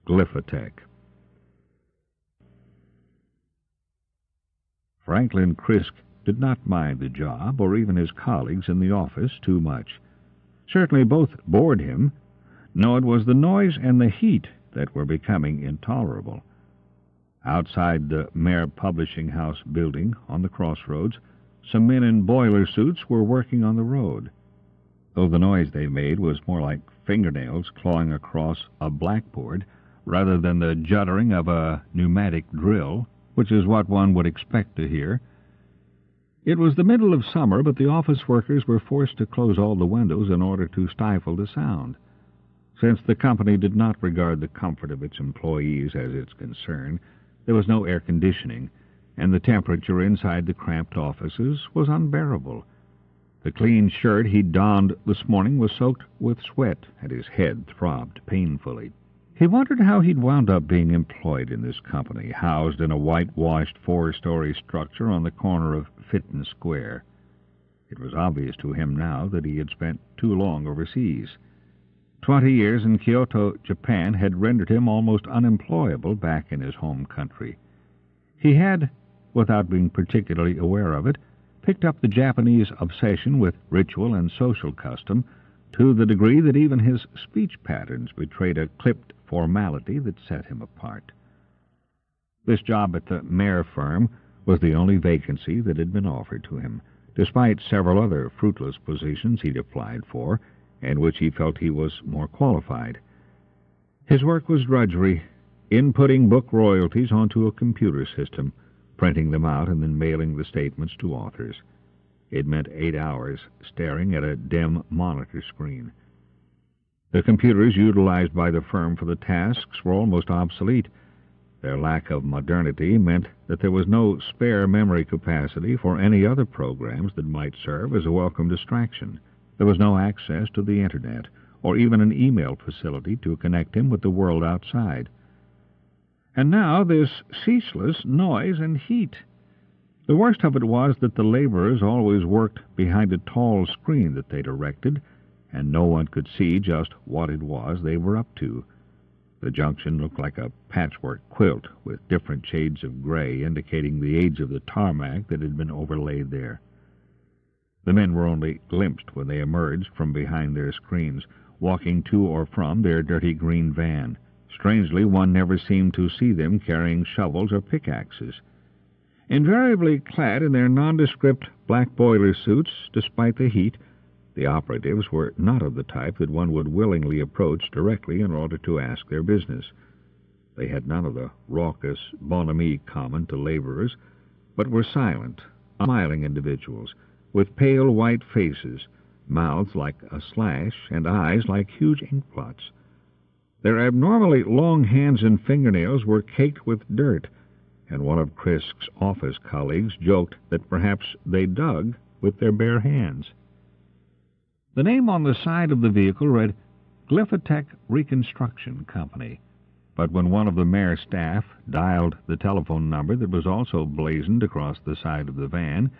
Glyphotech. Franklin Crisk did not mind the job, or even his colleagues in the office, too much. Certainly both bored him. No, it was the noise and the heat that were becoming intolerable. Outside the Macabre publishing house building on the crossroads, some men in boiler suits were working on the road, though the noise they made was more like fingernails clawing across a blackboard rather than the juddering of a pneumatic drill, which is what one would expect to hear. It was the middle of summer, but the office workers were forced to close all the windows in order to stifle the sound. Since the company did not regard the comfort of its employees as its concern, there was no air conditioning, and the temperature inside the cramped offices was unbearable. The clean shirt he'd donned this morning was soaked with sweat, and his head throbbed painfully. He wondered how he'd wound up being employed in this company, housed in a whitewashed 4-story structure on the corner of Fitton Square. It was obvious to him now that he had spent too long overseas. 20 years in Kyoto, Japan, had rendered him almost unemployable back in his home country. He had, without being particularly aware of it, picked up the Japanese obsession with ritual and social custom to the degree that even his speech patterns betrayed a clipped formality that set him apart. This job at the Macabre firm was the only vacancy that had been offered to him, despite several other fruitless positions he'd applied for, and which he felt he was more qualified. His work was drudgery, inputting book royalties onto a computer system, printing them out and then mailing the statements to authors. It meant 8 hours staring at a dim monitor screen. The computers utilized by the firm for the tasks were almost obsolete. Their lack of modernity meant that there was no spare memory capacity for any other programs that might serve as a welcome distraction. There was no access to the Internet, or even an email facility to connect him with the world outside. And now this ceaseless noise and heat. The worst of it was that the laborers always worked behind a tall screen that they'd erected, and no one could see just what it was they were up to. The junction looked like a patchwork quilt with different shades of gray indicating the age of the tarmac that had been overlaid there. The men were only glimpsed when they emerged from behind their screens, walking to or from their dirty green van. Strangely, one never seemed to see them carrying shovels or pickaxes. Invariably clad in their nondescript black boiler suits, despite the heat, the operatives were not of the type that one would willingly approach directly in order to ask their business. They had none of the raucous bonhomie common to laborers, but were silent, smiling individuals, with pale white faces, mouths like a slash, and eyes like huge ink blots. Their abnormally long hands and fingernails were caked with dirt, and one of Crisk's office colleagues joked that perhaps they dug with their bare hands. The name on the side of the vehicle read Glyphotech Reconstruction Company, but when one of the Macabre staff dialed the telephone number that was also blazoned across the side of the van,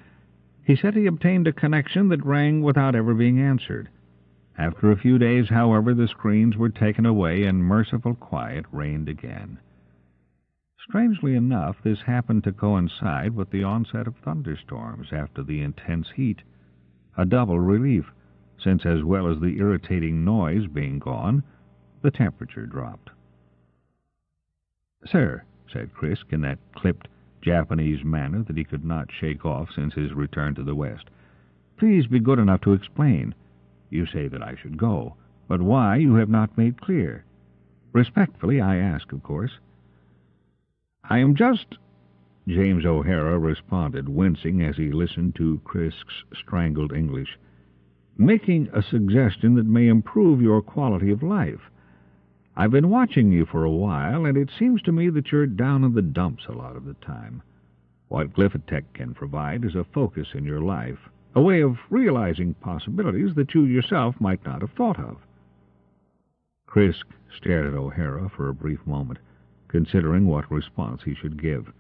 he said he obtained a connection that rang without ever being answered. After a few days, however, the screens were taken away and merciful quiet reigned again. Strangely enough, this happened to coincide with the onset of thunderstorms after the intense heat, a double relief, since as well as the irritating noise being gone, the temperature dropped. "Sir," said Crisk in that clipped Japanese manner that he could not shake off since his return to the West, "please be good enough to explain. You say that I should go, but why you have not made clear. Respectfully, I ask, of course." "I am just," James O'Hara responded, wincing as he listened to Crisk's strangled English, "making a suggestion that may improve your quality of life. I've been watching you for a while, and it seems to me that you're down in the dumps a lot of the time. What Glyphotech can provide is a focus in your life, a way of realizing possibilities that you yourself might not have thought of." Crisk stared at O'Hara for a brief moment, considering what response he should give.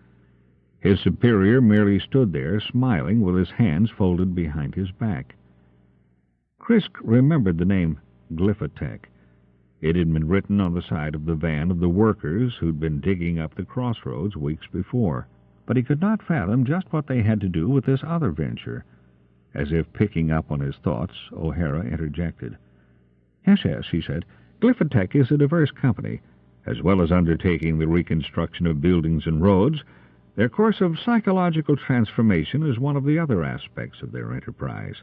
His superior merely stood there, smiling with his hands folded behind his back. Crisk remembered the name Glyphotech. It had been written on the side of the van of the workers who'd been digging up the crossroads weeks before. But he could not fathom just what they had to do with this other venture. As if picking up on his thoughts, O'Hara interjected. Yes, he said. Glyphotech is a diverse company. As well as undertaking the reconstruction of buildings and roads, their course of psychological transformation is one of the other aspects of their enterprise.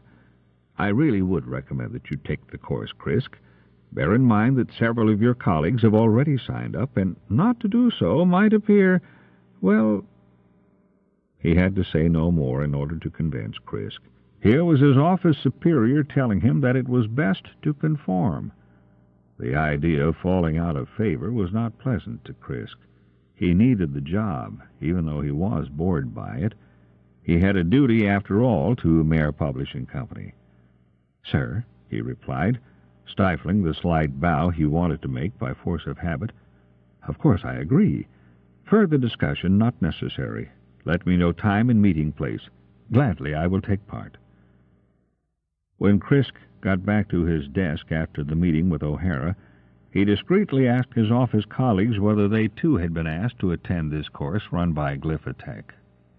I really would recommend that you take the course, Crisk. Bear in mind that several of your colleagues have already signed up, and not to do so might appear, well... He had to say no more in order to convince Crisk. Here was his office superior telling him that it was best to conform. The idea of falling out of favor was not pleasant to Crisk. He needed the job, even though he was bored by it. He had a duty, after all, to Macabre Publishing Company. Sir, he replied, stifling the slight bow he wanted to make by force of habit. Of course I agree. Further discussion not necessary. Let me know time and meeting place. Gladly I will take part. When Crisk got back to his desk after the meeting with O'Hara, he discreetly asked his office colleagues whether they too had been asked to attend this course run by Glyphotech.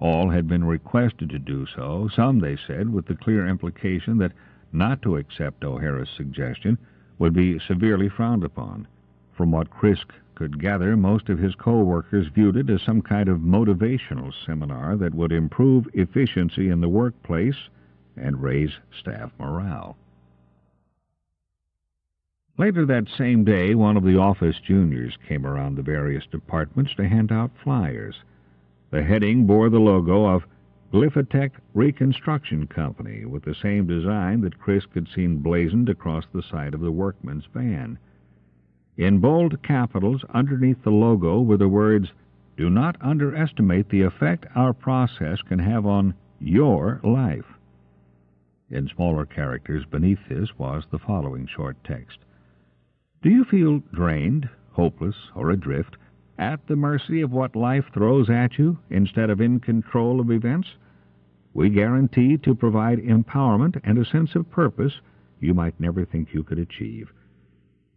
All had been requested to do so, some, they said, with the clear implication that not to accept O'Hara's suggestion would be severely frowned upon. From what Crisk could gather, most of his co-workers viewed it as some kind of motivational seminar that would improve efficiency in the workplace and raise staff morale. Later that same day, one of the office juniors came around the various departments to hand out flyers. The heading bore the logo of Glyphotech Reconstruction Company, with the same design that Crisk had seen blazoned across the side of the workman's van. In bold capitals underneath the logo were the words, "Do not underestimate the effect our process can have on your life." In smaller characters beneath this was the following short text. Do you feel drained, hopeless, or adrift, at the mercy of what life throws at you instead of in control of events? We guarantee to provide empowerment and a sense of purpose you might never think you could achieve.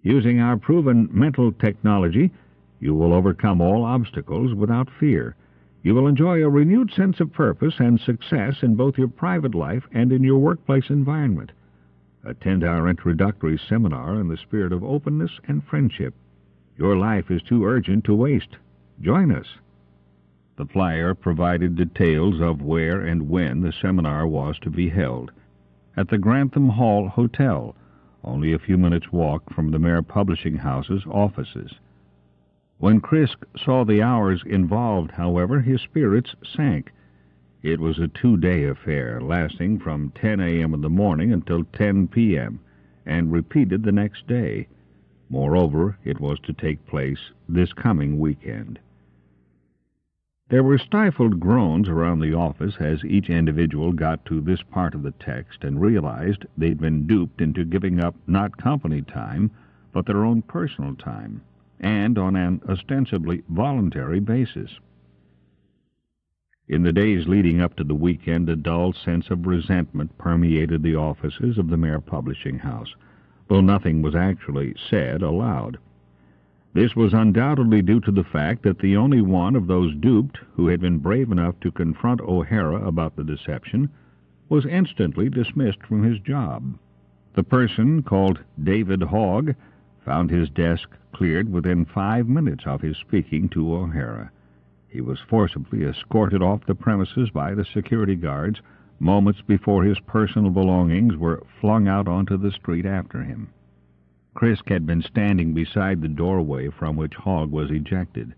Using our proven mental technology, you will overcome all obstacles without fear. You will enjoy a renewed sense of purpose and success in both your private life and in your workplace environment. Attend our introductory seminar in the spirit of openness and friendship. Your life is too urgent to waste. Join us. The flyer provided details of where and when the seminar was to be held. At the Grantham Hall Hotel, only a few minutes' walk from the Macabre Publishing House's offices. When Crisk saw the hours involved, however, his spirits sank. It was a 2-day affair, lasting from 10 a.m. in the morning until 10 p.m., and repeated the next day. Moreover, it was to take place this coming weekend. There were stifled groans around the office as each individual got to this part of the text and realized they'd been duped into giving up not company time, but their own personal time, and on an ostensibly voluntary basis. In the days leading up to the weekend, a dull sense of resentment permeated the offices of the Macabre Publishing House, though nothing was actually said aloud. This was undoubtedly due to the fact that the only one of those duped who had been brave enough to confront O'Hara about the deception was instantly dismissed from his job. The person, called David Hogg, found his desk cleared within 5 minutes of his speaking to O'Hara. He was forcibly escorted off the premises by the security guards moments before his personal belongings were flung out onto the street after him. Crisk had been standing beside the doorway from which Hogg was ejected.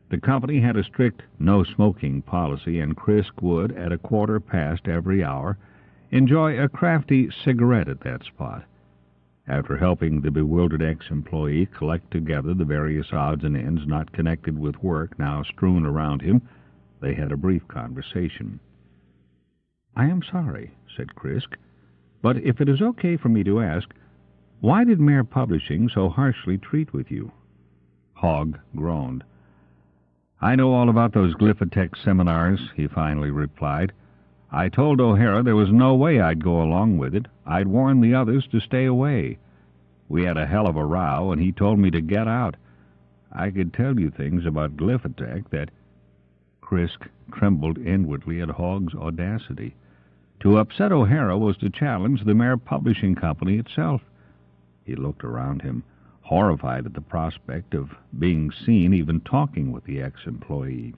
The company had a strict no-smoking policy, and Crisk would, at 1/4 every hour, enjoy a crafty cigarette at that spot. After helping the bewildered ex-employee collect together the various odds and ends not connected with work now strewn around him, they had a brief conversation. "I am sorry," said Crisk, "but if it is okay for me to ask, why did Macabre Publishing so harshly treat with you?" Hogg groaned. "I know all about those Glyphotech seminars," he finally replied. "I told O'Hara there was no way I'd go along with it. I'd warned the others to stay away. We had a hell of a row, and he told me to get out. I could tell you things about Glyphotech that—" Crisk trembled inwardly at Hogg's audacity. To upset O'Hara was to challenge the mere publishing company itself. He looked around him, horrified at the prospect of being seen even talking with the ex-employee.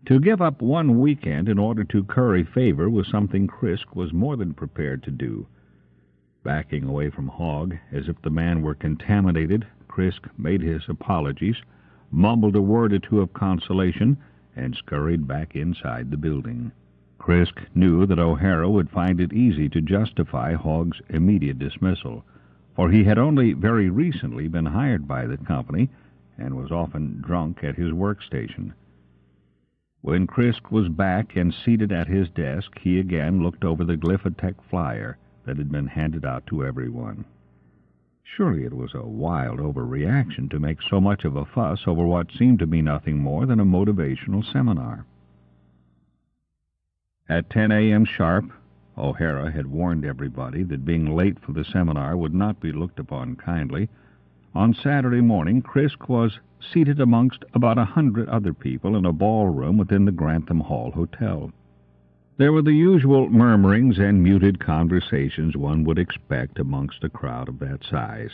To give up one weekend in order to curry favor was something Crisk was more than prepared to do. Backing away from Hogg, as if the man were contaminated, Crisk made his apologies, mumbled a word or two of consolation, and scurried back inside the building. Crisk knew that O'Hara would find it easy to justify Hogg's immediate dismissal, for he had only very recently been hired by the company and was often drunk at his workstation. When Crisk was back and seated at his desk, he again looked over the Glyphotech flyer that had been handed out to everyone. Surely it was a wild overreaction to make so much of a fuss over what seemed to be nothing more than a motivational seminar. At 10 a.m. sharp, O'Hara had warned everybody that being late for the seminar would not be looked upon kindly. On Saturday morning, Crisk was seated amongst about 100 other people in a ballroom within the Grantham Hall Hotel. There were the usual murmurings and muted conversations one would expect amongst a crowd of that size.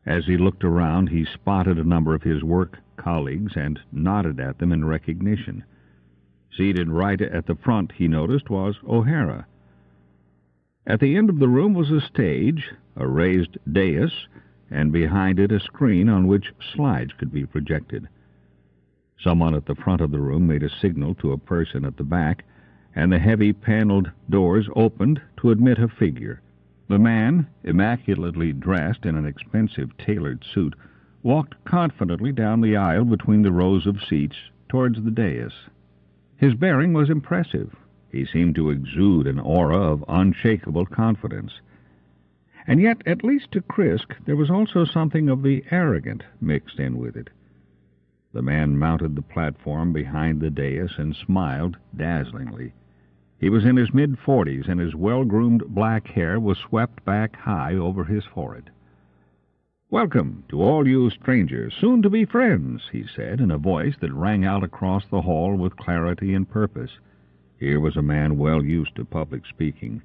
As he looked around, he spotted a number of his work colleagues and nodded at them in recognition. Seated right at the front, he noticed, was O'Hara. At the end of the room was a stage, a raised dais, and behind it a screen on which slides could be projected. Someone at the front of the room made a signal to a person at the back, and the heavy paneled doors opened to admit a figure. The man, immaculately dressed in an expensive tailored suit, walked confidently down the aisle between the rows of seats towards the dais. His bearing was impressive. He seemed to exude an aura of unshakable confidence. And yet, at least to Crisk, there was also something of the arrogant mixed in with it. The man mounted the platform behind the dais and smiled dazzlingly. He was in his mid-40s, and his well-groomed black hair was swept back high over his forehead. "Welcome to all you strangers, soon to be friends," he said, in a voice that rang out across the hall with clarity and purpose. Here was a man well used to public speaking.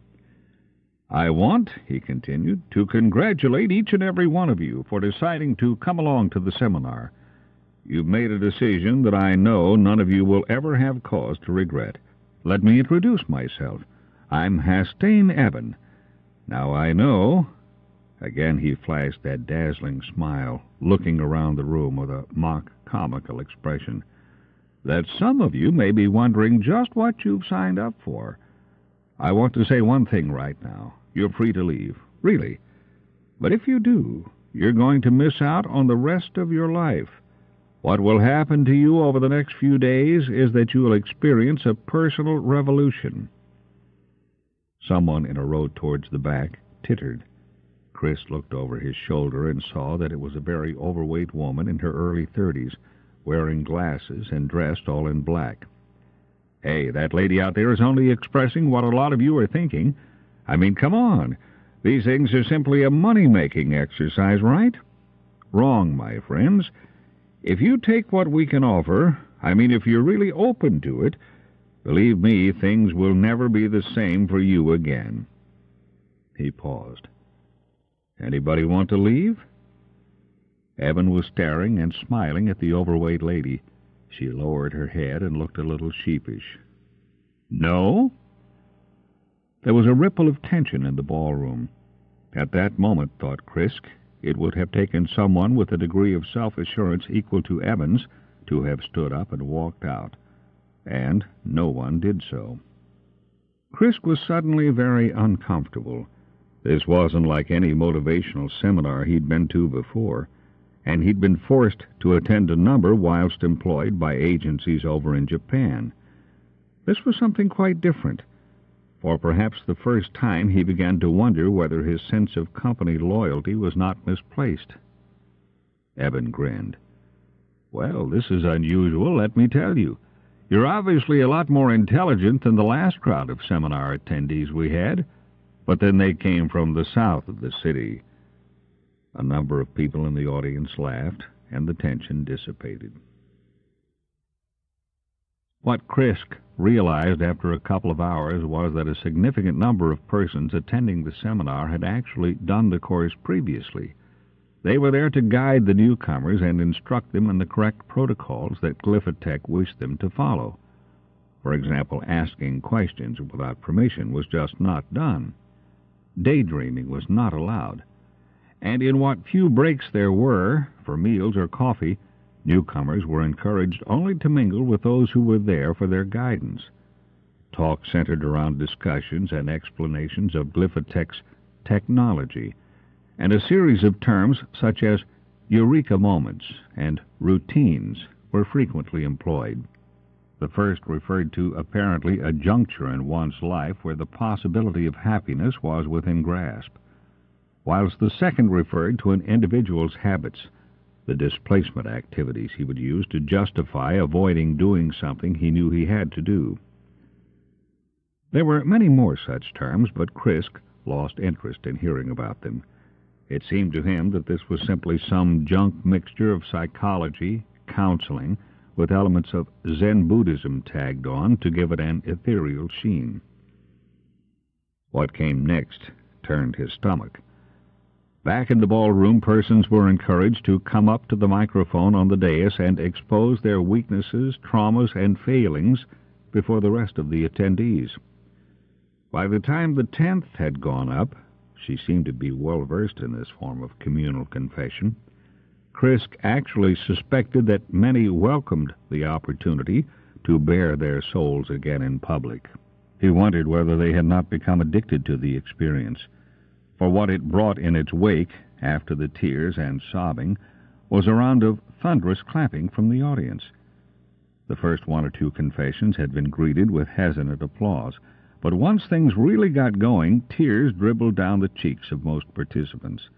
"I want," he continued, "to congratulate each and every one of you for deciding to come along to the seminar. You've made a decision that I know none of you will ever have cause to regret. Let me introduce myself. I'm Hastane Evan. Now I know—" Again he flashed that dazzling smile, looking around the room with a mock-comical expression, "that some of you may be wondering just what you've signed up for. I want to say one thing right now. You're free to leave, really. But if you do, you're going to miss out on the rest of your life. What will happen to you over the next few days is that you will experience a personal revolution." Someone in a row towards the back tittered. Chris looked over his shoulder and saw that it was a very overweight woman in her early 30s, wearing glasses and dressed all in black. "Hey, that lady out there is only expressing what a lot of you are thinking. I mean, come on. These things are simply a money-making exercise, right? Wrong, my friends. If you take what we can offer, if you're really open to it, believe me, things will never be the same for you again." He paused. "Anybody want to leave?" Evan was staring and smiling at the overweight lady. She lowered her head and looked a little sheepish. "No?" There was a ripple of tension in the ballroom. At that moment, thought Crisk, it would have taken someone with a degree of self-assurance equal to Evan's to have stood up and walked out. And no one did so. Crisk was suddenly very uncomfortable. This wasn't like any motivational seminar he'd been to before, and he'd been forced to attend a number whilst employed by agencies over in Japan. This was something quite different. For perhaps the first time he began to wonder whether his sense of company loyalty was not misplaced. Evan grinned. "Well, this is unusual, let me tell you. You're obviously a lot more intelligent than the last crowd of seminar attendees we had, but then they came from the south of the city." A number of people in the audience laughed, and the tension dissipated. What Crisk realized after a couple of hours was that a significant number of persons attending the seminar had actually done the course previously. They were there to guide the newcomers and instruct them in the correct protocols that Glyphotech wished them to follow. For example, asking questions without permission was just not done. Daydreaming was not allowed. And in what few breaks there were, for meals or coffee, newcomers were encouraged only to mingle with those who were there for their guidance. Talk centered around discussions and explanations of Glyphotech's technology, and a series of terms such as eureka moments and routines were frequently employed. The first referred to apparently a juncture in one's life where the possibility of happiness was within grasp, whilst the second referred to an individual's habits, the displacement activities he would use to justify avoiding doing something he knew he had to do. There were many more such terms, but Crisk lost interest in hearing about them. It seemed to him that this was simply some junk mixture of psychology, counseling, with elements of Zen Buddhism tagged on to give it an ethereal sheen. What came next turned his stomach. Back in the ballroom, persons were encouraged to come up to the microphone on the dais and expose their weaknesses, traumas, and failings before the rest of the attendees. By the time the 10th had gone up, she seemed to be well versed in this form of communal confession. Crisk actually suspected that many welcomed the opportunity to bare their souls again in public. He wondered whether they had not become addicted to the experience, for what it brought in its wake, after the tears and sobbing, was a round of thunderous clapping from the audience. The first one or two confessions had been greeted with hesitant applause, but once things really got going, tears dribbled down the cheeks of most participants.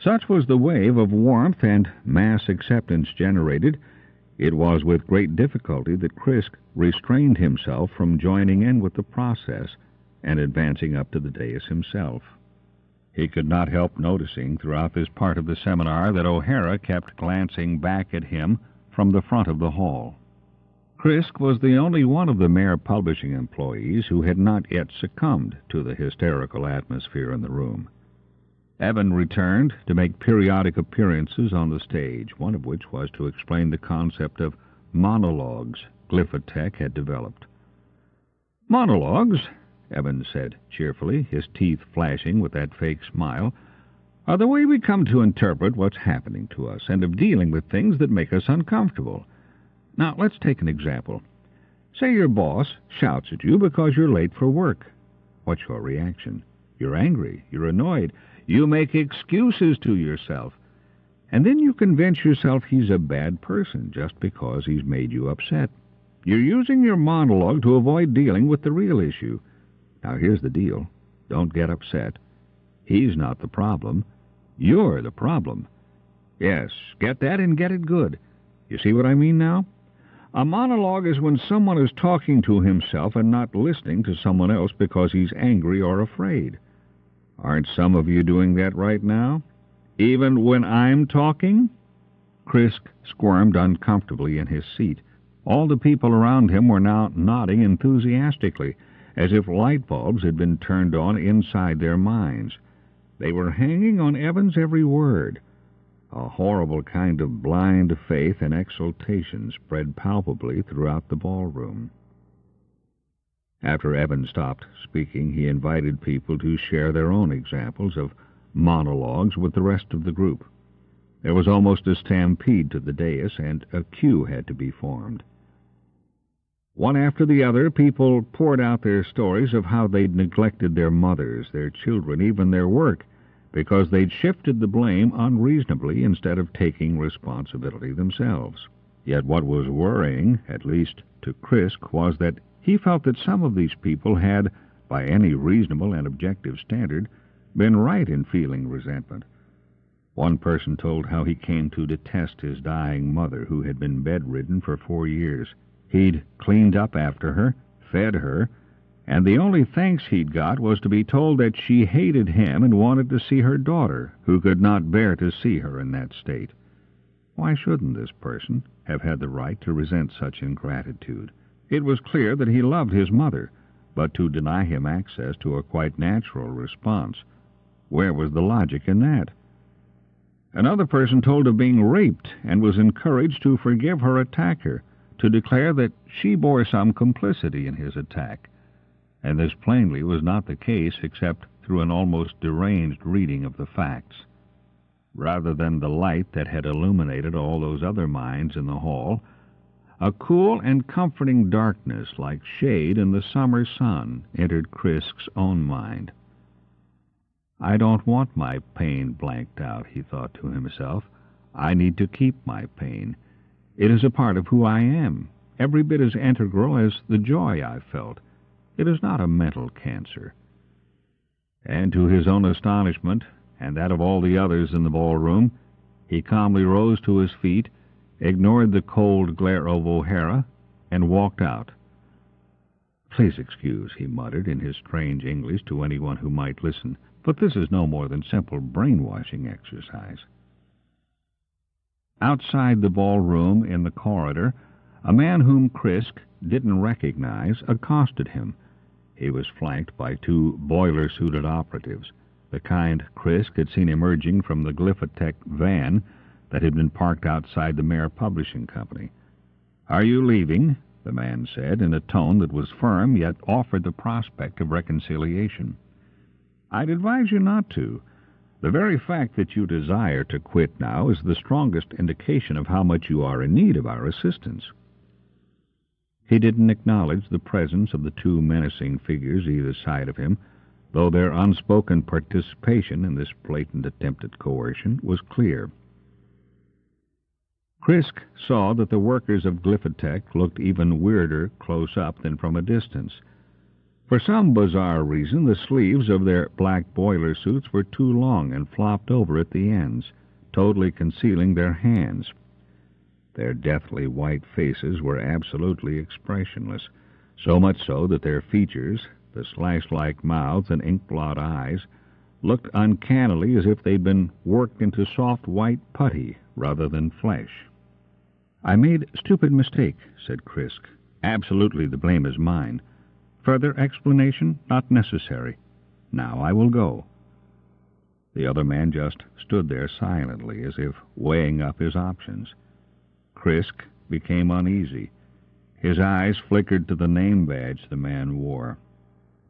Such was the wave of warmth and mass acceptance generated, it was with great difficulty that Crisk restrained himself from joining in with the process and advancing up to the dais himself. He could not help noticing throughout this part of the seminar that O'Hara kept glancing back at him from the front of the hall. Crisk was the only one of the Mayor Publishing employees who had not yet succumbed to the hysterical atmosphere in the room. Evan returned to make periodic appearances on the stage, one of which was to explain the concept of monologues Glyphotech had developed. "Monologues," Evan said cheerfully, his teeth flashing with that fake smile, "are the way we come to interpret what's happening to us and of dealing with things that make us uncomfortable. Now, let's take an example. Say your boss shouts at you because you're late for work. What's your reaction? You're angry, you're annoyed, you make excuses to yourself, and then you convince yourself he's a bad person just because he's made you upset. You're using your monologue to avoid dealing with the real issue. Now, here's the deal. Don't get upset. He's not the problem. You're the problem. Yes, get that and get it good. You see what I mean now? A monologue is when someone is talking to himself and not listening to someone else because he's angry or afraid. Aren't some of you doing that right now? Even when I'm talking?" Crisk squirmed uncomfortably in his seat. All the people around him were now nodding enthusiastically, as if light bulbs had been turned on inside their minds. They were hanging on Evan's every word. A horrible kind of blind faith and exultation spread palpably throughout the ballroom. After Evan stopped speaking, he invited people to share their own examples of monologues with the rest of the group. There was almost a stampede to the dais, and a queue had to be formed. One after the other, people poured out their stories of how they'd neglected their mothers, their children, even their work, because they'd shifted the blame unreasonably instead of taking responsibility themselves. Yet what was worrying, at least to Crisk, was that he felt that some of these people had, by any reasonable and objective standard, been right in feeling resentment. One person told how he came to detest his dying mother, who had been bedridden for 4 years. He'd cleaned up after her, fed her, and the only thanks he'd got was to be told that she hated him and wanted to see her daughter, who could not bear to see her in that state. Why shouldn't this person have had the right to resent such ingratitude? It was clear that he loved his mother, but to deny him access to a quite natural response, where was the logic in that? Another person told of being raped and was encouraged to forgive her attacker, to declare that she bore some complicity in his attack. And this plainly was not the case except through an almost deranged reading of the facts. Rather than the light that had illuminated all those other minds in the hall, a cool and comforting darkness like shade in the summer sun entered Crisk's own mind. I don't want my pain blanked out, he thought to himself. I need to keep my pain. It is a part of who I am, every bit as integral as the joy I felt. It is not a mental cancer. And to his own astonishment, and that of all the others in the ballroom, he calmly rose to his feet, ignored the cold glare of O'Hara, and walked out. "Please excuse," he muttered in his strange English to anyone who might listen, "but this is no more than simple brainwashing exercise." Outside the ballroom, in the corridor, a man whom Crisk didn't recognize accosted him. He was flanked by two boiler-suited operatives, the kind Crisk had seen emerging from the Glyphotech van that had been parked outside the Macabre Publishing Company. "Are you leaving?" the man said, in a tone that was firm, yet offered the prospect of reconciliation. "I'd advise you not to. The very fact that you desire to quit now is the strongest indication of how much you are in need of our assistance." He didn't acknowledge the presence of the two menacing figures either side of him, though their unspoken participation in this blatant attempt at coercion was clear. Crisk saw that the workers of Glyphotech looked even weirder close up than from a distance. For some bizarre reason, the sleeves of their black boiler suits were too long and flopped over at the ends, totally concealing their hands. Their deathly white faces were absolutely expressionless, so much so that their features, the slash-like mouths and ink-blot eyes, looked uncannily as if they'd been worked into soft white putty rather than flesh. "I made a stupid mistake," said Crisk. "Absolutely the blame is mine. Further explanation not necessary. Now I will go." The other man just stood there silently, as if weighing up his options. Crisk became uneasy. His eyes flickered to the name badge the man wore.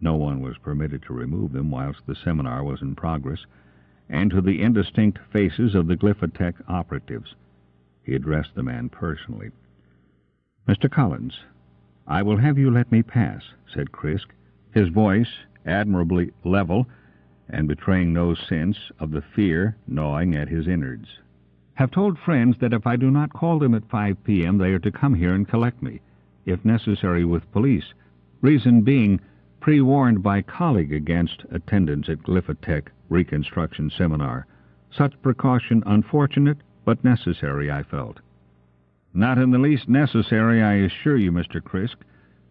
No one was permitted to remove them whilst the seminar was in progress, and to the indistinct faces of the Glyphotech operatives. He addressed the man personally. "Mr. Collins, I will have you let me pass," said Crisk, his voice admirably level and betraying no sense of the fear gnawing at his innards. "Have told friends that if I do not call them at 5 p.m. they are to come here and collect me, if necessary with police, reason being pre-warned by colleague against attendance at Glyphotech reconstruction seminar. Such precaution unfortunate, but necessary, I felt." "Not in the least necessary, I assure you, Mr. Crisk.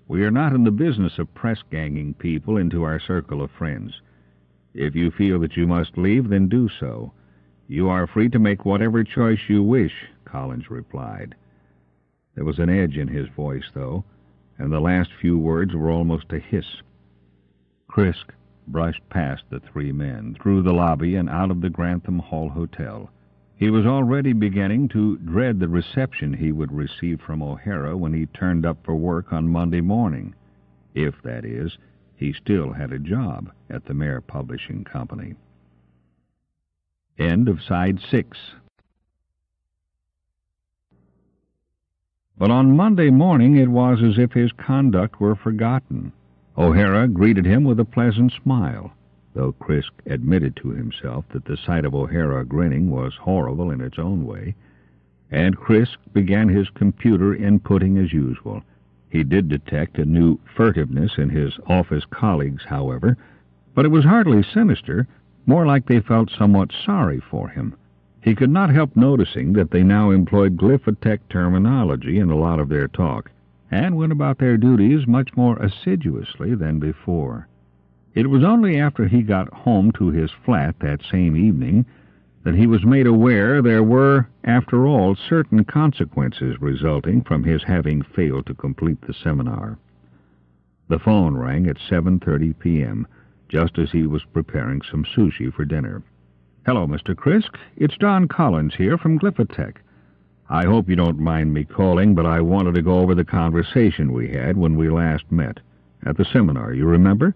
We are not in the business of press-ganging people into our circle of friends. If you feel that you must leave, then do so. You are free to make whatever choice you wish," Collins replied. There was an edge in his voice, though, and the last few words were almost a hiss. Crisk brushed past the three men, through the lobby and out of the Grantham Hall Hotel. He was already beginning to dread the reception he would receive from O'Hara when he turned up for work on Monday morning, if, that is, he still had a job at the Macabre Publishing Company. End of Side 6. But on Monday morning it was as if his conduct were forgotten. O'Hara greeted him with a pleasant smile, though Crisk admitted to himself that the sight of O'Hara grinning was horrible in its own way, and Crisk began his computer inputting as usual. He did detect a new furtiveness in his office colleagues, however, but it was hardly sinister, more like they felt somewhat sorry for him. He could not help noticing that they now employed Glyphotech terminology in a lot of their talk, and went about their duties much more assiduously than before. It was only after he got home to his flat that same evening that he was made aware there were, after all, certain consequences resulting from his having failed to complete the seminar. The phone rang at 7:30 p.m., just as he was preparing some sushi for dinner. "Hello, Mr. Crisk. It's John Collins here from Glyphotech. I hope you don't mind me calling, but I wanted to go over the conversation we had when we last met. At the seminar, you remember?"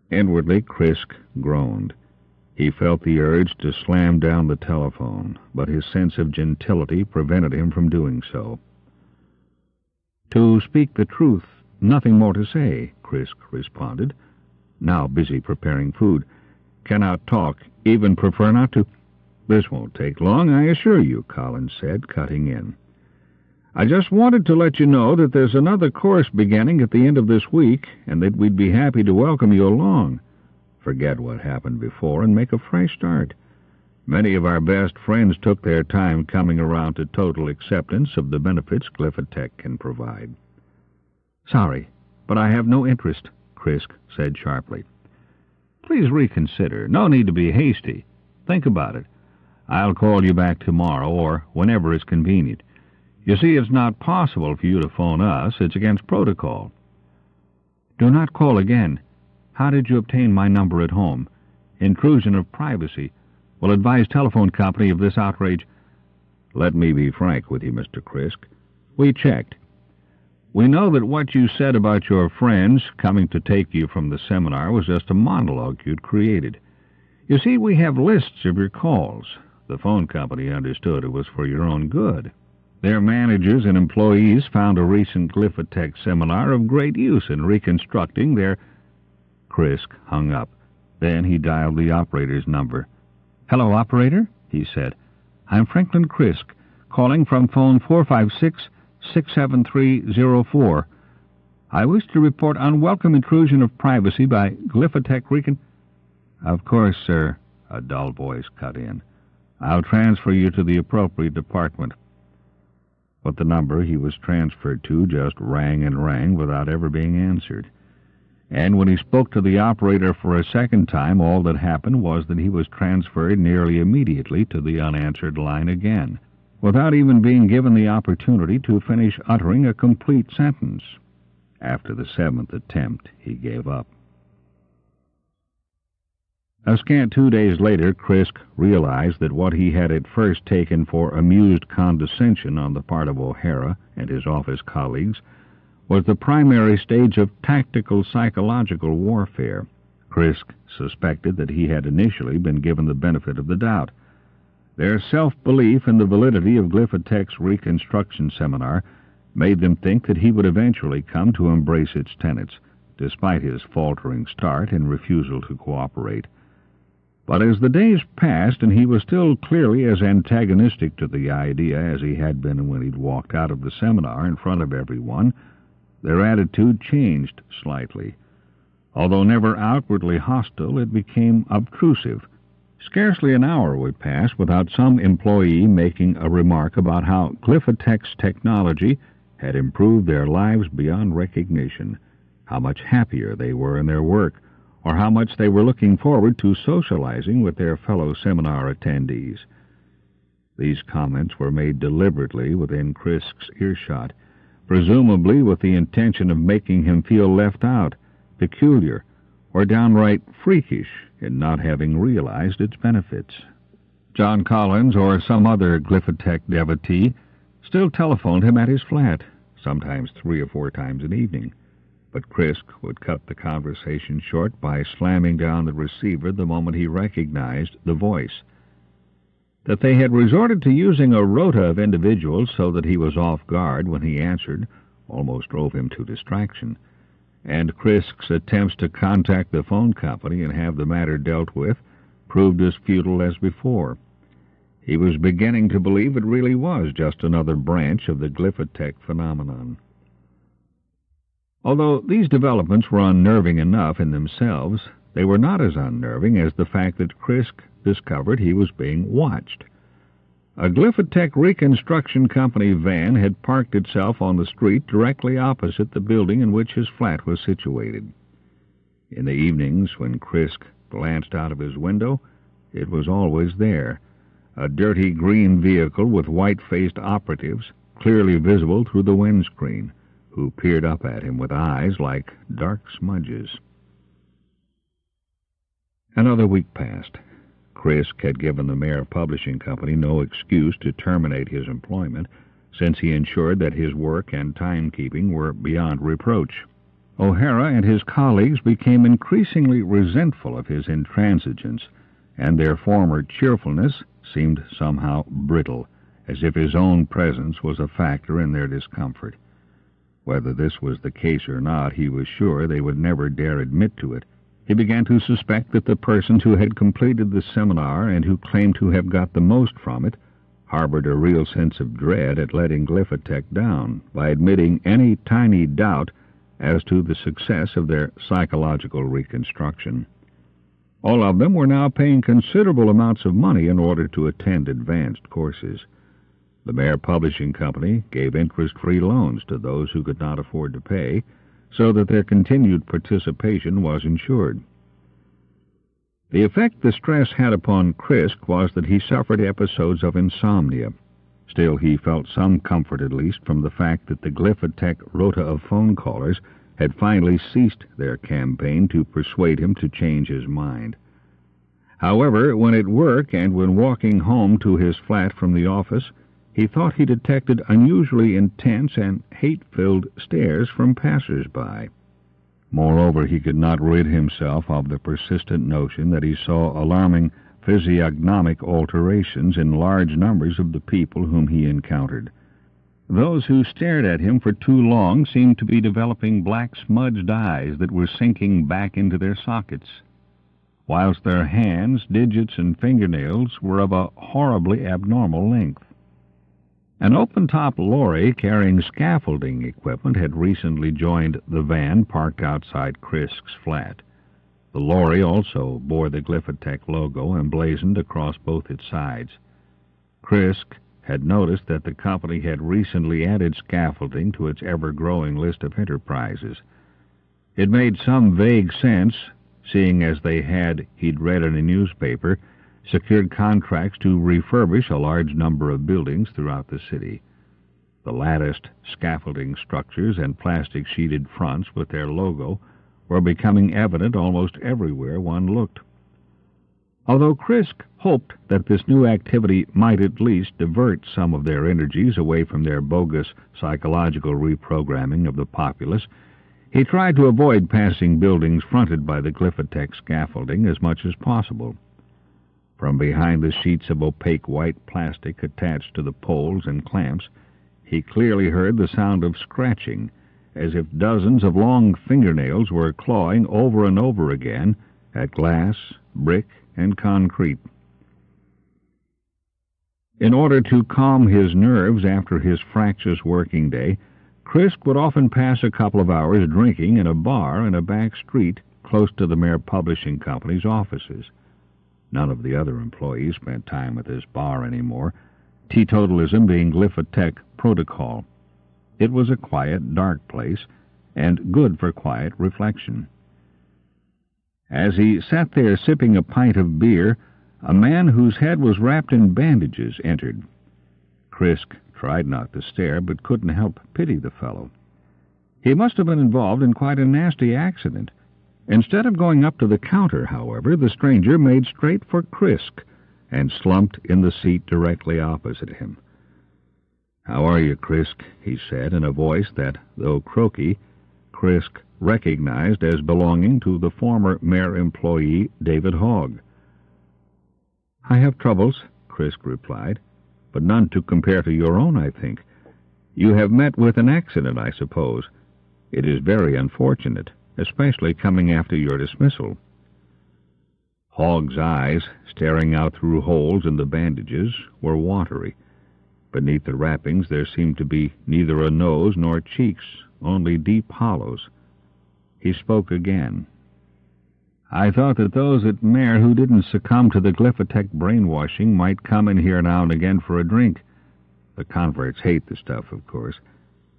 Inwardly, Crisk groaned. He felt the urge to slam down the telephone, but his sense of gentility prevented him from doing so. "To speak the truth, nothing more to say," Crisk responded, now busy preparing food. "Cannot talk, even prefer not to—" "This won't take long, I assure you," Collins said, cutting in. "I just wanted to let you know that there's another course beginning at the end of this week, and that we'd be happy to welcome you along. Forget what happened before and make a fresh start. Many of our best friends took their time coming around to total acceptance of the benefits Glyphotech can provide." "Sorry, but I have no interest," Crisk said sharply. "Please reconsider. No need to be hasty. Think about it. I'll call you back tomorrow or whenever is convenient. You see, it's not possible for you to phone us. It's against protocol." "Do not call again. How did you obtain my number at home? Intrusion of privacy. Will advise telephone company of this outrage." "Let me be frank with you, Mr. Crisk. We checked. We know that what you said about your friends coming to take you from the seminar was just a monologue you'd created. You see, we have lists of your calls. The phone company understood it was for your own good. Their managers and employees found a recent Glyphotech seminar of great use in reconstructing their—" Crisk hung up. Then he dialed the operator's number. "Hello, operator," he said. "I'm Franklin Crisk, calling from phone 456-67304. I wish to report unwelcome intrusion of privacy by Glyphotech "Of course, sir," a dull voice cut in. "I'll transfer you to the appropriate department." But the number he was transferred to just rang and rang without ever being answered. And when he spoke to the operator for a second time, all that happened was that he was transferred nearly immediately to the unanswered line again, without even being given the opportunity to finish uttering a complete sentence. After the 7th attempt, he gave up. A scant 2 days later, Crisk realized that what he had at first taken for amused condescension on the part of O'Hara and his office colleagues was the primary stage of tactical psychological warfare. Crisk suspected that he had initially been given the benefit of the doubt. Their self-belief in the validity of Glyphotech's reconstruction seminar made them think that he would eventually come to embrace its tenets, despite his faltering start and refusal to cooperate. But as the days passed and he was still clearly as antagonistic to the idea as he had been when he'd walked out of the seminar in front of everyone, their attitude changed slightly. Although never outwardly hostile, it became obtrusive. Scarcely an hour would pass without some employee making a remark about how Glyphotech's technology had improved their lives beyond recognition, how much happier they were in their work, or how much they were looking forward to socializing with their fellow seminar attendees. These comments were made deliberately within Crisk's earshot, presumably with the intention of making him feel left out, peculiar, or downright freakish in not having realized its benefits. John Collins or some other Glyphotech devotee still telephoned him at his flat, sometimes 3 or 4 times an evening, but Crisk would cut the conversation short by slamming down the receiver the moment he recognized the voice. That they had resorted to using a rota of individuals so that he was off guard when he answered almost drove him to distraction, and Crisk's attempts to contact the phone company and have the matter dealt with proved as futile as before. He was beginning to believe it really was just another branch of the Glyphotech phenomenon. Although these developments were unnerving enough in themselves, they were not as unnerving as the fact that Crisk discovered he was being watched. A Glyphotech reconstruction company van had parked itself on the street directly opposite the building in which his flat was situated. In the evenings, when Crisk glanced out of his window, it was always there, a dirty green vehicle with white-faced operatives clearly visible through the windscreen, who peered up at him with eyes like dark smudges. Another week passed. Crisk had given the Macabre Publishing Company no excuse to terminate his employment, since he ensured that his work and timekeeping were beyond reproach. O'Hara and his colleagues became increasingly resentful of his intransigence, and their former cheerfulness seemed somehow brittle, as if his own presence was a factor in their discomfort. Whether this was the case or not, he was sure they would never dare admit to it. He began to suspect that the persons who had completed the seminar and who claimed to have got the most from it harbored a real sense of dread at letting Glyphotech down by admitting any tiny doubt as to the success of their psychological reconstruction. All of them were now paying considerable amounts of money in order to attend advanced courses. The Macabre Publishing Company gave interest-free loans to those who could not afford to pay, so that their continued participation was ensured. The effect the stress had upon Crisk was that he suffered episodes of insomnia. Still, he felt some comfort, at least, from the fact that the Glyphotech rota of phone callers had finally ceased their campaign to persuade him to change his mind. However, when at work and when walking home to his flat from the office, he thought he detected unusually intense and hate-filled stares from passers-by. Moreover, he could not rid himself of the persistent notion that he saw alarming physiognomic alterations in large numbers of the people whom he encountered. Those who stared at him for too long seemed to be developing black smudged eyes that were sinking back into their sockets, whilst their hands, digits, and fingernails were of a horribly abnormal length. An open-top lorry carrying scaffolding equipment had recently joined the van parked outside Crisk's flat. The lorry also bore the Glyphotech logo emblazoned across both its sides. Crisk had noticed that the company had recently added scaffolding to its ever-growing list of enterprises. It made some vague sense, seeing as they had, he'd read in a newspaper, secured contracts to refurbish a large number of buildings throughout the city. The latticed scaffolding structures and plastic-sheeted fronts with their logo were becoming evident almost everywhere one looked. Although Crisk hoped that this new activity might at least divert some of their energies away from their bogus psychological reprogramming of the populace, he tried to avoid passing buildings fronted by the Glyphotech scaffolding as much as possible. From behind the sheets of opaque white plastic attached to the poles and clamps, he clearly heard the sound of scratching, as if dozens of long fingernails were clawing over and over again at glass, brick, and concrete. In order to calm his nerves after his fractious working day, Crisk would often pass a couple of hours drinking in a bar in a back street close to the Macabre Publishing Company's offices. None of the other employees spent time at this bar anymore, teetotalism being Glyphotech protocol. It was a quiet, dark place, and good for quiet reflection. As he sat there sipping a pint of beer, a man whose head was wrapped in bandages entered. Crisk tried not to stare, but couldn't help pity the fellow. He must have been involved in quite a nasty accident. Instead of going up to the counter, however, the stranger made straight for Crisk and slumped in the seat directly opposite him. "How are you, Crisk?" he said in a voice that, though croaky, Crisk recognized as belonging to the former Macabre employee David Hogg. "I have troubles," Crisk replied, "but none to compare to your own, I think. You have met with an accident, I suppose. It is very unfortunate, especially coming after your dismissal." Hogg's eyes, staring out through holes in the bandages, were watery. Beneath the wrappings there seemed to be neither a nose nor cheeks, only deep hollows. He spoke again. I thought that those at Mare who didn't succumb to the Glyphotech brainwashing might come in here now and again for a drink. The converts hate the stuff, of course,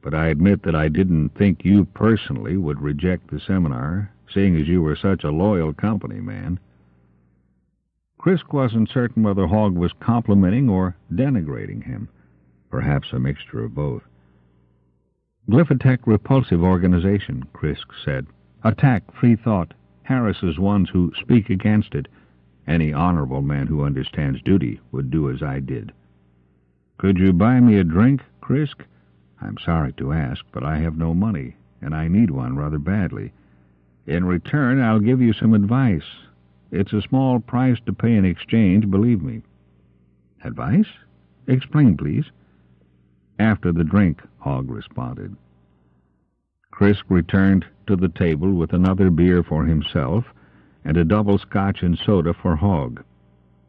but I admit that I didn't think you personally would reject the seminar, seeing as you were such a loyal company man. Crisk wasn't certain whether Hogg was complimenting or denigrating him, perhaps a mixture of both. Glyphotech repulsive organization, Crisk said. Attack free thought, harasses ones who speak against it. Any honorable man who understands duty would do as I did. Could you buy me a drink, Crisk? I'm sorry to ask, but I have no money, and I need one rather badly. In return, I'll give you some advice. It's a small price to pay in exchange, believe me. Advice? Explain, please. After the drink, Hogg responded. Crisk returned to the table with another beer for himself and a double scotch and soda for Hogg.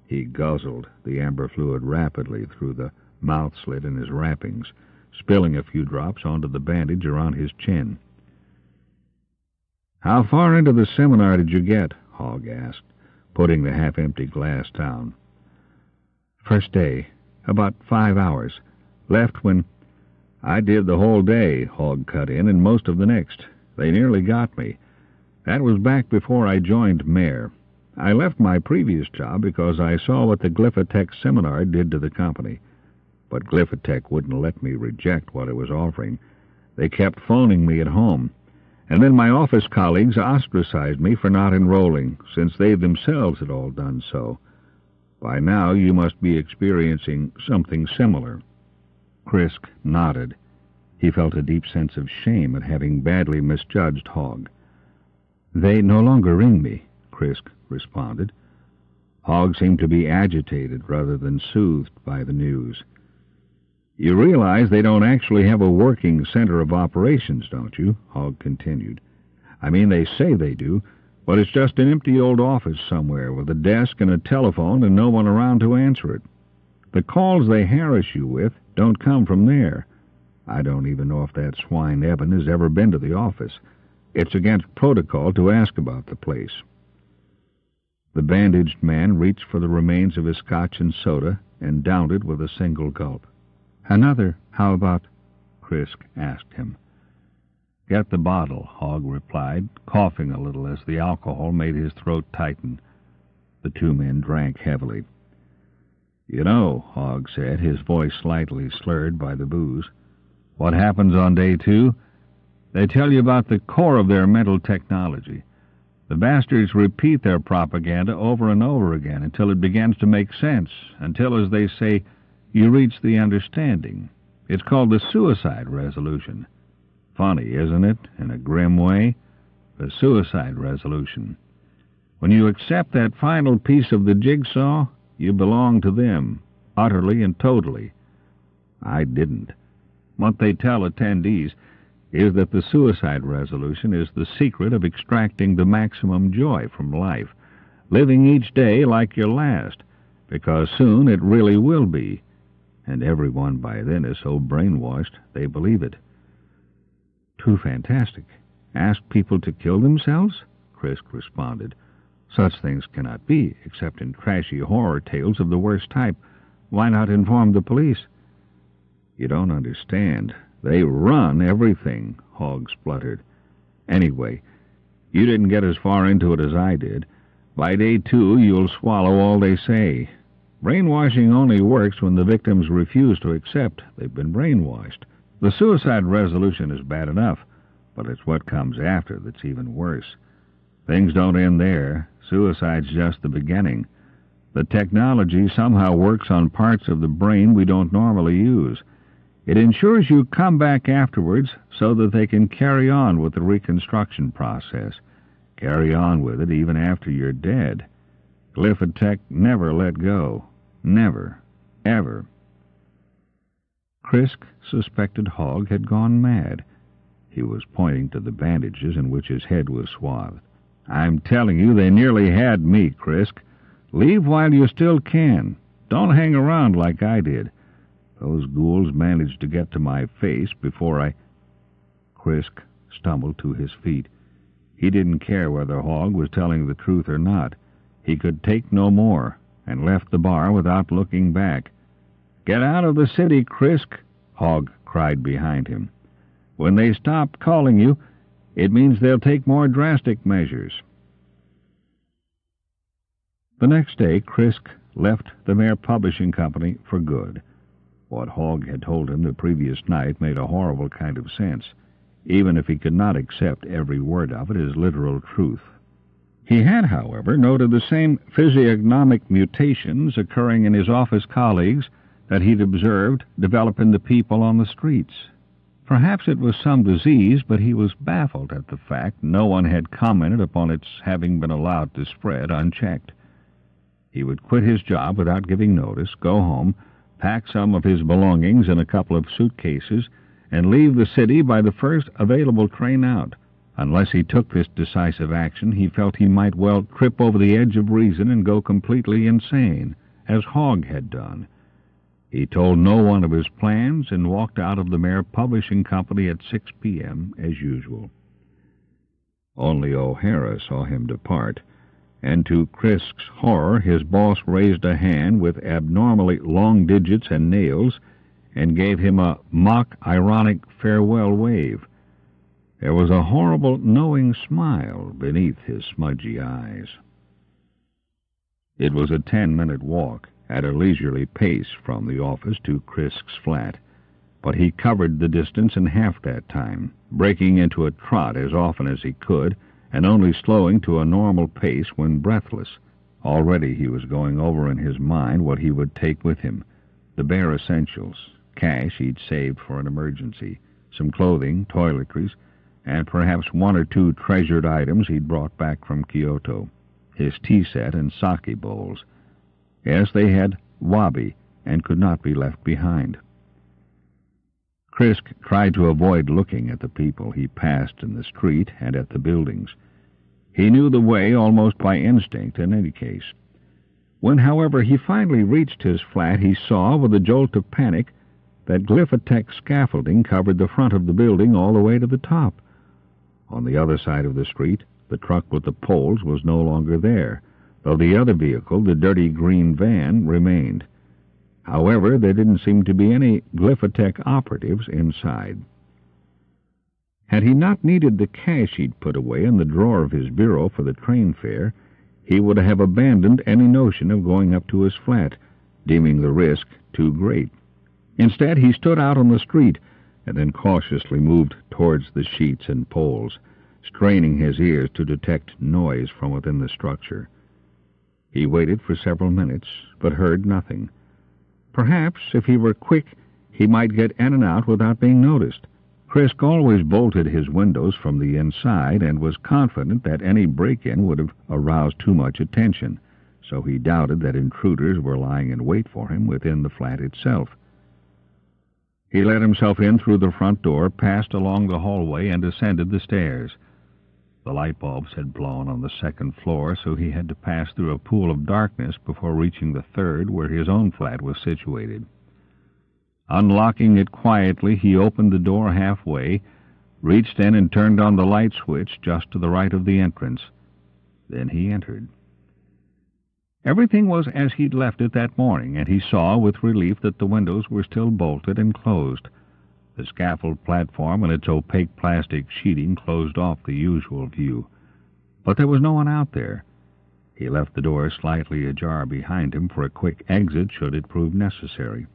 He guzzled the amber fluid rapidly through the mouth slit in his wrappings, spilling a few drops onto the bandage around his chin. How far into the seminar did you get? Hogg asked, putting the half-empty glass down. First day, about 5 hours. Left when... I did the whole day, Hogg cut in, and most of the next. They nearly got me. That was back before I joined Mare. I left my previous job because I saw what the Glyphotech seminar did to the company. But Glyphotech wouldn't let me reject what it was offering. They kept phoning me at home. And then my office colleagues ostracized me for not enrolling, since they themselves had all done so. By now you must be experiencing something similar. Crisk nodded. He felt a deep sense of shame at having badly misjudged Hogg. They no longer ring me, Crisk responded. Hogg seemed to be agitated rather than soothed by the news. You realize they don't actually have a working center of operations, don't you? Hogg continued. I mean, they say they do, but it's just an empty old office somewhere with a desk and a telephone and no one around to answer it. The calls they harass you with don't come from there. I don't even know if that swine Evan has ever been to the office. It's against protocol to ask about the place. The bandaged man reached for the remains of his scotch and soda and downed it with a single gulp. Another, how about? Crisk asked him. Get the bottle, Hogg replied, coughing a little as the alcohol made his throat tighten. The two men drank heavily. You know, Hogg said, his voice slightly slurred by the booze, what happens on day 2? They tell you about the core of their mental technology. The bastards repeat their propaganda over and over again until it begins to make sense, until, as they say, you reach the understanding. It's called the suicide resolution. Funny, isn't it, in a grim way? The suicide resolution. When you accept that final piece of the jigsaw, you belong to them, utterly and totally. I didn't. What they tell attendees is that the suicide resolution is the secret of extracting the maximum joy from life, living each day like your last, because soon it really will be, and everyone by then is so brainwashed they believe it. Too fantastic. Ask people to kill themselves? Crisk responded. Such things cannot be, except in trashy horror tales of the worst type. Why not inform the police? You don't understand. They run everything, Hogg spluttered. Anyway, you didn't get as far into it as I did. By day 2, you'll swallow all they say. Brainwashing only works when the victims refuse to accept they've been brainwashed. The suicide resolution is bad enough, but it's what comes after that's even worse. Things don't end there. Suicide's just the beginning. The technology somehow works on parts of the brain we don't normally use. It ensures you come back afterwards so that they can carry on with the reconstruction process. Carry on with it even after you're dead. Glyphotech never let go. Never. Ever. Crisk suspected Hogg had gone mad. He was pointing to the bandages in which his head was swathed. I'm telling you, they nearly had me, Crisk. Leave while you still can. Don't hang around like I did. Those ghouls managed to get to my face before I... Crisk stumbled to his feet. He didn't care whether Hogg was telling the truth or not. He could take no more, and left the bar without looking back. "Get out of the city, Crisk," Hogg cried behind him. "When they stop calling you, it means they'll take more drastic measures." The next day, Crisk left the Mayor Publishing Company for good. What Hogg had told him the previous night made a horrible kind of sense, even if he could not accept every word of it as literal truth. He had, however, noted the same physiognomic mutations occurring in his office colleagues that he'd observed develop in the people on the streets. Perhaps it was some disease, but he was baffled at the fact no one had commented upon its having been allowed to spread unchecked. He would quit his job without giving notice, go home, pack some of his belongings in a couple of suitcases, and leave the city by the first available train out. Unless he took this decisive action, he felt he might well trip over the edge of reason and go completely insane, as Hogg had done. He told no one of his plans and walked out of the Mayor Publishing Company at 6 p.m. as usual. Only O'Hara saw him depart, and to Crisk's horror his boss raised a hand with abnormally long digits and nails and gave him a mock-ironic farewell wave. There was a horrible, knowing smile beneath his smudgy eyes. It was a 10-minute walk, at a leisurely pace from the office to Crisk's flat, but he covered the distance in half that time, breaking into a trot as often as he could, and only slowing to a normal pace when breathless. Already he was going over in his mind what he would take with him: the bare essentials, cash he'd saved for an emergency, some clothing, toiletries, and perhaps one or two treasured items he'd brought back from Kyoto, his tea set and sake bowls. Yes, they had wabi and could not be left behind. Crisk tried to avoid looking at the people he passed in the street and at the buildings. He knew the way almost by instinct in any case. When, however, he finally reached his flat, he saw, with a jolt of panic, that Glyphotech scaffolding covered the front of the building all the way to the top. On the other side of the street, the truck with the poles was no longer there, though the other vehicle, the dirty green van, remained. However, there didn't seem to be any Glyphotech operatives inside. Had he not needed the cash he'd put away in the drawer of his bureau for the train fare, he would have abandoned any notion of going up to his flat, deeming the risk too great. Instead, he stood out on the street and then cautiously moved towards the sheets and poles, straining his ears to detect noise from within the structure. He waited for several minutes, but heard nothing. Perhaps, if he were quick, he might get in and out without being noticed. Crisk always bolted his windows from the inside and was confident that any break-in would have aroused too much attention, so he doubted that intruders were lying in wait for him within the flat itself. He let himself in through the front door, passed along the hallway, and ascended the stairs. The light bulbs had blown on the second floor, so he had to pass through a pool of darkness before reaching the third, where his own flat was situated. Unlocking it quietly, he opened the door halfway, reached in and turned on the light switch just to the right of the entrance. Then he entered. Everything was as he'd left it that morning, and he saw with relief that the windows were still bolted and closed. The scaffold platform and its opaque plastic sheeting closed off the usual view. But there was no one out there. He left the door slightly ajar behind him for a quick exit should it prove necessary.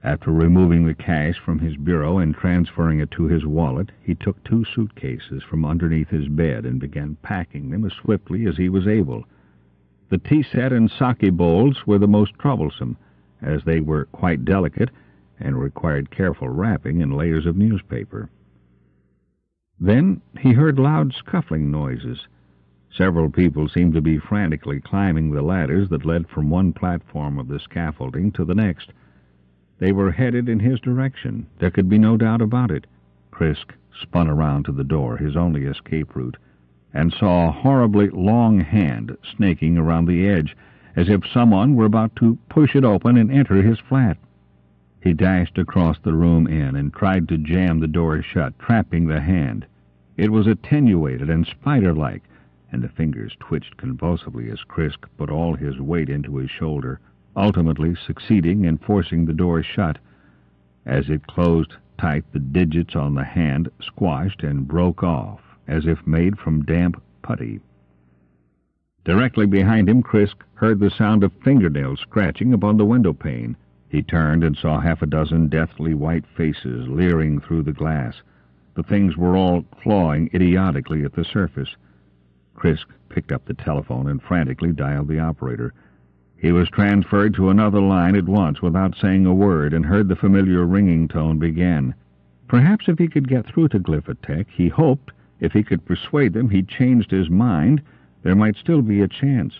After removing the cash from his bureau and transferring it to his wallet, he took 2 suitcases from underneath his bed and began packing them as swiftly as he was able. The tea set and sake bowls were the most troublesome, as they were quite delicate and required careful wrapping in layers of newspaper. Then he heard loud scuffling noises. Several people seemed to be frantically climbing the ladders that led from one platform of the scaffolding to the next. They were headed in his direction. There could be no doubt about it. Crisk spun around to the door, his only escape route, and saw a horribly long hand snaking around the edge, as if someone were about to push it open and enter his flat. He dashed across the room and tried to jam the door shut, trapping the hand. It was attenuated and spider-like, and the fingers twitched convulsively as Crisk put all his weight into his shoulder, ultimately succeeding in forcing the door shut. As it closed tight, the digits on the hand squashed and broke off, as if made from damp putty. Directly behind him, Crisk heard the sound of fingernails scratching upon the window pane. He turned and saw half a dozen deathly white faces leering through the glass. The things were all clawing idiotically at the surface. Crisk picked up the telephone and frantically dialed the operator. He was transferred to another line at once without saying a word, and heard the familiar ringing tone begin. Perhaps if he could get through to Glyphotech, he hoped, if he could persuade them he'd changed his mind, there might still be a chance.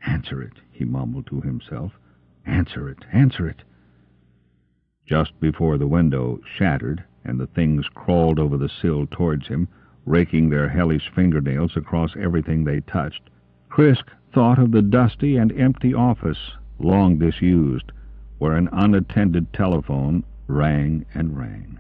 "Answer it," he mumbled to himself. "Answer it, answer it." Just before the window shattered and the things crawled over the sill towards him, raking their hellish fingernails across everything they touched, Crisk thought of the dusty and empty office, long disused, where an unattended telephone rang and rang.